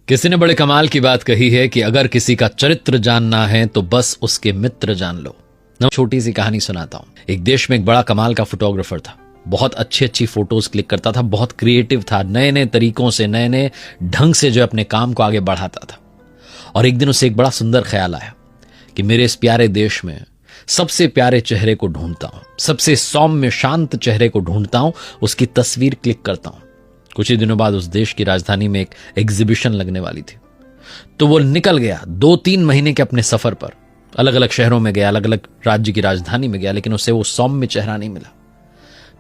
किसी ने बड़े कमाल की बात कही है कि अगर किसी का चरित्र जानना है तो बस उसके मित्र जान लो। मैं छोटी सी कहानी सुनाता हूं। एक देश में एक बड़ा कमाल का फोटोग्राफर था। बहुत अच्छी फोटोज क्लिक करता था, बहुत क्रिएटिव था, नए नए तरीकों से, नए नए ढंग से जो अपने काम को आगे बढ़ाता था। और एक दिन उसे एक बड़ा सुंदर ख्याल आया कि मेरे इस प्यारे देश में सबसे प्यारे चेहरे को ढूंढता हूं, सबसे सौम्य शांत चेहरे को ढूंढता हूं, उसकी तस्वीर क्लिक करता हूं। कुछ ही दिनों बाद उस देश की राजधानी में एक एग्जीबिशन लगने वाली थी, तो वो निकल गया 2-3 महीने के अपने सफर पर। अलग अलग शहरों में गया, अलग अलग राज्य की राजधानी में गया, लेकिन उसे वो सौम्य चेहरा नहीं मिला।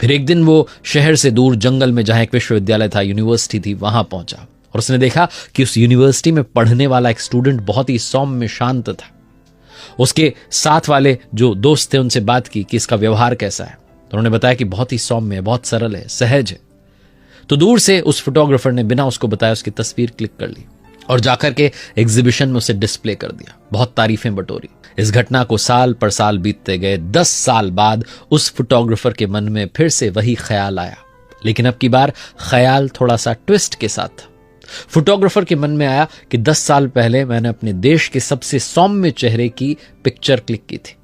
फिर एक दिन वो शहर से दूर जंगल में जहां एक विश्वविद्यालय था, यूनिवर्सिटी थी, वहां पहुंचा और उसने देखा कि उस यूनिवर्सिटी में पढ़ने वाला एक स्टूडेंट बहुत ही सौम्य शांत था। उसके साथ वाले जो दोस्त थे उनसे बात की कि इसका व्यवहार कैसा है, तो उन्होंने बताया कि बहुत ही सौम्य है, बहुत सरल है, सहज है। तो दूर से उस फोटोग्राफर ने बिना उसको बताया उसकी तस्वीर क्लिक कर ली और जाकर के एग्जीबिशन में उसे डिस्प्ले कर दिया। बहुत तारीफें बटोरी। इस घटना को साल पर साल बीतते गए। 10 साल बाद उस फोटोग्राफर के मन में फिर से वही ख्याल आया, लेकिन अब की बार ख्याल थोड़ा सा ट्विस्ट के साथ था। फोटोग्राफर के मन में आया कि 10 साल पहले मैंने अपने देश के सबसे सौम्य चेहरे की पिक्चर क्लिक की थी,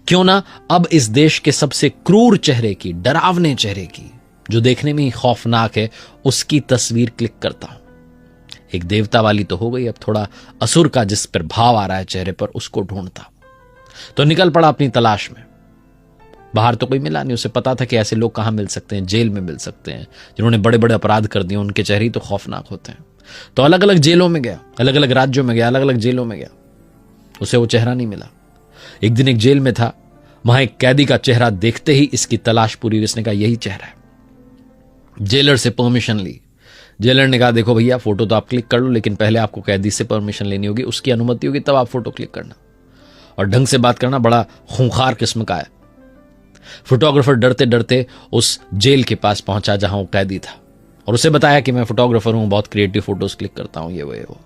क्यों ना अब इस देश के सबसे क्रूर चेहरे की, डरावने चेहरे की, जो देखने में ही खौफनाक है, उसकी तस्वीर क्लिक करता हूं। एक देवता वाली तो हो गई, अब थोड़ा असुर का जिस पर भाव आ रहा है चेहरे पर, उसको ढूंढता। तो निकल पड़ा अपनी तलाश में। बाहर तो कोई मिला नहीं। उसे पता था कि ऐसे लोग कहां मिल सकते हैं, जेल में मिल सकते हैं, जिन्होंने बड़े बड़े अपराध कर दिए, उनके चेहरे तो खौफनाक होते हैं। तो अलग अलग जेलों में गया, अलग अलग राज्यों में गया, अलग अलग जेलों में गया, उसे वो चेहरा नहीं मिला। एक दिन एक जेल में था, वहां एक कैदी का चेहरा देखते ही इसकी तलाश पूरी हुई। इसने कहा यही चेहरा है। जेलर से परमिशन ली। जेलर ने कहा देखो भैया, फोटो तो आप क्लिक कर लो, लेकिन पहले आपको कैदी से परमिशन लेनी होगी, उसकी अनुमति होगी, तब आप फोटो क्लिक करना और ढंग से बात करना। बड़ा खूंखार किस्म का है। फोटोग्राफर डरते डरते उस जेल के पास पहुंचा जहां वो कैदी था और उसे बताया कि मैं फोटोग्राफर हूं, बहुत क्रिएटिव फोटोज क्लिक करता हूं, ये वो।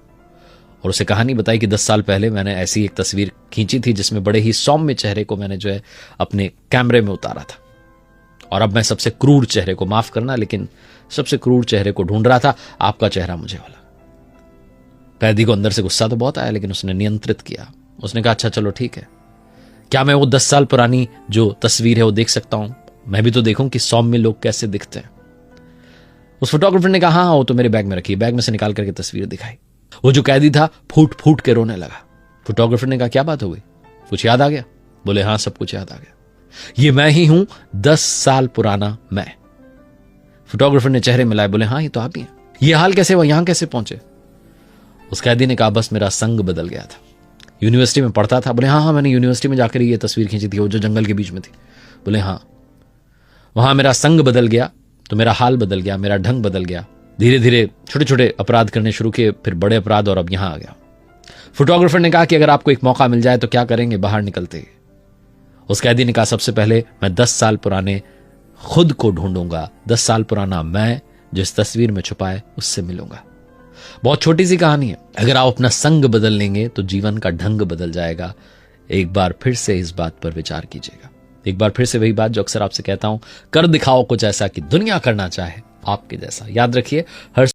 और उसे कहानी बताई कि 10 साल पहले मैंने ऐसी एक तस्वीर खींची थी जिसमें बड़े ही सौम्य चेहरे को मैंने जो है अपने कैमरे में उतारा था, और अब मैं सबसे क्रूर चेहरे को, माफ करना, लेकिन सबसे क्रूर चेहरे को ढूंढ रहा था। आपका चेहरा मुझे वाला। कैदी को अंदर से गुस्सा तो बहुत आया, लेकिन उसने नियंत्रित किया। उसने कहा अच्छा चलो ठीक है, क्या मैं वो 10 साल पुरानी जो तस्वीर है वो देख सकता हूं? मैं भी तो देखूं कि सौम्य लोग कैसे दिखते हैं। उस फोटोग्राफर ने कहा हाँ, वो तो मेरे बैग में रखी। बैग में से निकाल करके तस्वीर दिखाई। वो जो कैदी था फूट फूट के रोने लगा। फोटोग्राफर ने कहा क्या बात हो गई, कुछ याद आ गया? बोले हाँ, सब कुछ याद आ गया। ये मैं ही हूं, 10 साल पुराना मैं। फोटोग्राफर ने चेहरे मिलाए, बोले हाँ ये तो आप ही हैं। ये हाल कैसे हुआ, यहां कैसे पहुंचे? उस कैदी ने कहा बस मेरा संग बदल गया था। यूनिवर्सिटी में पढ़ता था। बोले हाँ, मैंने यूनिवर्सिटी में जाकर ये तस्वीर खींची थी, वो जो जंगल के बीच में थी। बोले हाँ, वहां मेरा संग बदल गया तो मेरा हाल बदल गया, मेरा ढंग बदल गया। धीरे धीरे छोटे छोटे अपराध करने शुरू किए, फिर बड़े अपराध, और अब यहां आ गया। फोटोग्राफर ने कहा कि अगर आपको एक मौका मिल जाए तो क्या करेंगे बाहर निकलते ही? उस कैदी ने कहा सबसे पहले मैं 10 साल पुराने खुद को ढूंढूंगा। 10 साल पुराना मैं जिस तस्वीर में छुपा है उससे मिलूंगा। बहुत छोटी सी कहानी है। अगर आप अपना संग बदल लेंगे तो जीवन का ढंग बदल जाएगा। एक बार फिर से इस बात पर विचार कीजिएगा। एक बार फिर से वही बात जो अक्सर आपसे कहता हूं, कर दिखाओ कुछ ऐसा कि दुनिया करना चाहे आपके जैसा। याद रखिए, हर